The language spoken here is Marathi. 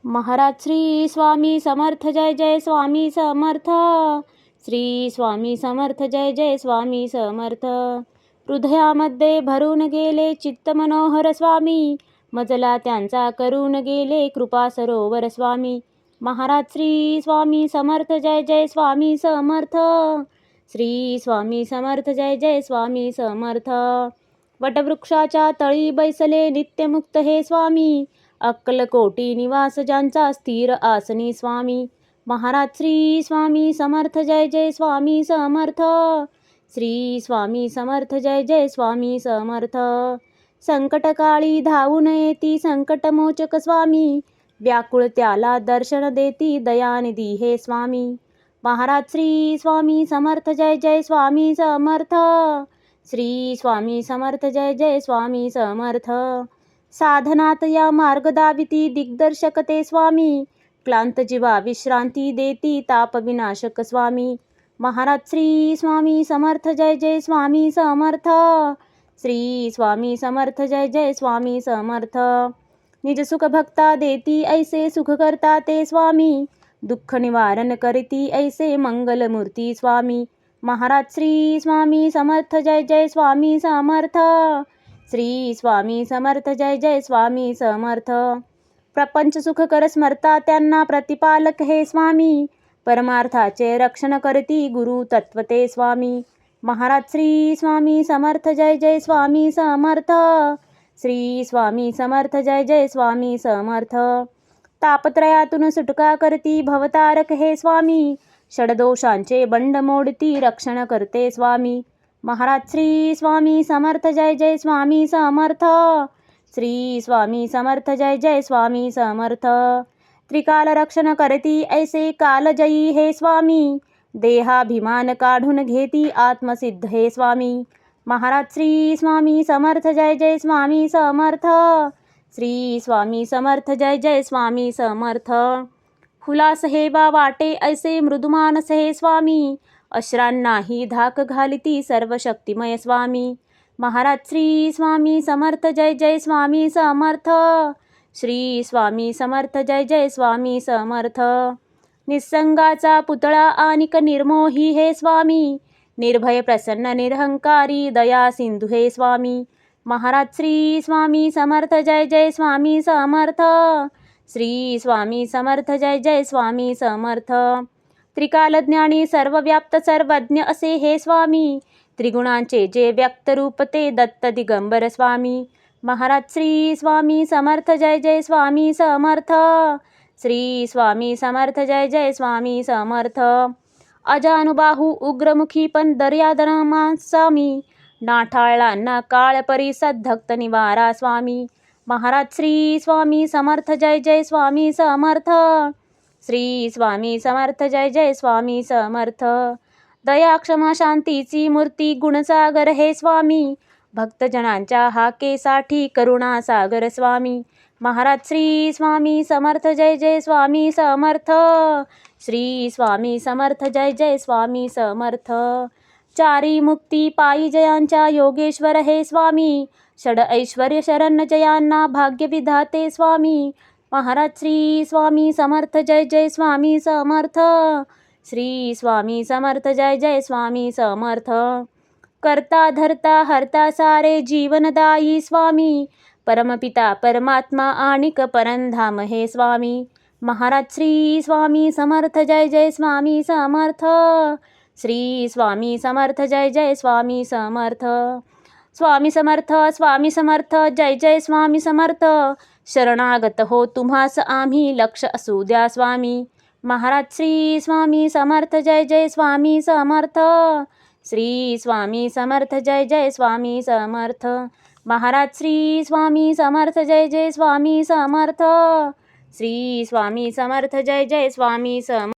महाराज श्री स्वामी समर्थ जय जय स्वामी समर्थ. श्री स्वामी समर्थ जय जय स्वामी समर्थ. हृदयामध्ये भरून गेले चित्त मनोहर स्वामी, मजला त्यांचा करून गेले कृपा सरोवर स्वामी. महाराज श्री स्वामी समर्थ जय जय स्वामी समर्थ. श्री स्वामी समर्थ जय जय स्वामी समर्थ. वटवृक्षाच्या तळी बैसले नित्यमुक्त हे स्वामी, अक्कलकोटी निवास ज्यांचा स्थिर आसनी स्वामी. महाराज श्री स्वामी समर्थ जय जय स्वामी समर्थ. श्री स्वामी समर्थ जय जय स्वामी समर्थ. संकटकाळी धावून येती संकटमोचक स्वामी, व्याकुळ त्याला दर्शन देती दयानिधी हे स्वामी. महाराज श्री स्वामी समर्थ जय जय स्वामी समर्थ. श्री स्वामी समर्थ जय जय स्वामी समर्थ. साधनात या मार्ग दाविती दिग्दर्शक ते स्वामी, क्लांत जीवा विश्रांती देती ताप विनाशक स्वामी. महाराज श्री स्वामी समर्थ जय जय स्वामी समर्थ. श्री स्वामी समर्थ जय जय स्वामी समर्थ. निज सुख भक्ता देती ऐसे सुख करता ते स्वामी, दुःख निवारण करती ऐसे मंगलमूर्ती स्वामी. महाराज श्री स्वामी समर्थ जय जय स्वामी समर्थ. श्री स्वामी समर्थ जय जय स्वामी समर्थ. प्रपंच सुख कर स्मरता त्यांना प्रतिपालक हे स्वामी, परमार्थाचे रक्षण करती गुरु तत्वते स्वामी. महाराज श्री स्वामी समर्थ जय जय स्वामी समर्थ. श्री स्वामी समर्थ जय जय स्वामी समर्थ. तापत्रयातून सुटका करती भवतारक हे स्वामी, षडदोषांचे बंड मोडती रक्षण करते स्वामी. महाराज श्री स्वामी समर्थ जय जय स्वामी समर्थ. श्री स्वामी समर्थ जय जय स्वामी समर्थ. त्रिकाल रक्षण करती ऐसे कालजयी हे स्वामी, देहाभिमान काढून घेती आत्मसिद्ध हे स्वामी. महाराज श्री स्वामी समर्थ जय जय स्वामी समर्थ. श्री स्वामी समर्थ जय जय स्वामी समर्थ. हुलास हे बा वाटे ऐसे मृदुमानस हे स्वामी, अश्रांनाही धाक घालिती सर्व शक्तिमय स्वामी. महाराज श्री स्वामी समर्थ जय जय स्वामी समर्थ. श्री स्वामी समर्थ जय जय स्वामी समर्थ. निसंगाचा पुतळा आनिक निर्मोही हे स्वामी, निर्भय प्रसन्न निरहंकारी दया सिंधू हे स्वामी. महाराज श्री स्वामी समर्थ जय जय स्वामी समर्थ. श्री स्वामी समर्थ जय जय स्वामी समर्थ. त्रिकालज्ञानी सर्वव्याप्त सर्वज्ञ असे हे स्वामी, त्रिगुणांचे जे व्यक्त रूप ते दत्त दिगंबर स्वामी. महाराज श्री स्वामी समर्थ जय जय स्वामी समर्थ. श्री स्वामी समर्थ जय जय स्वामी समर्थ. अजानुबाहू उग्रमुखी पण दर्यादनमा स्वामी, नाठाळला ना काळ परिसद धक्त निवारा स्वामी. महाराज श्री स्वामी समर्थ जय जय स्वामी समर्थ. श्री स्वामी समर्थ जय जय स्वामी समर्थ. दया क्षमा शांतीची मूर्ती गुणसागर हे स्वामी, भक्तजनांच्या हाकेसाठी करुणा सागर स्वामी. महाराज श्री स्वामी समर्थ जय जय स्वामी समर्थ. श्री स्वामी समर्थ जय जय स्वामी समर्थ. चारी मुक्ती पायी जयांच्या योगेश्वर हे स्वामी, षड ऐश्वर्य शरण जयांना भाग्य विधाते स्वामी. महाराज श्री स्वामी समर्थ जय जय स्वामी समर्थ. श्री स्वामी समर्थ जय जय स्वामी समर्थ. करता धरता हरता सारे जीवनदायी स्वामी, परमपिता परमात्मा आणिक परंधाम हे स्वामी. महाराज श्री स्वामी समर्थ जय जय स्वामी समर्थ. श्री स्वामी समर्थ जय जय स्वामी समर्थ. स्वामी समर्थ स्वामी समर्थ जय जय स्वामी समर्थ. शरणागत हो तुम्हास आम्ही लक्ष असू द्या स्वामी. महाराज श्री स्वामी समर्थ जय जय स्वामी समर्थ. श्री स्वामी समर्थ जय जय स्वामी समर्थ. महाराज श्री स्वामी समर्थ जय जय स्वामी समर्थ. श्री स्वामी समर्थ जय जय स्वामी समर्थ.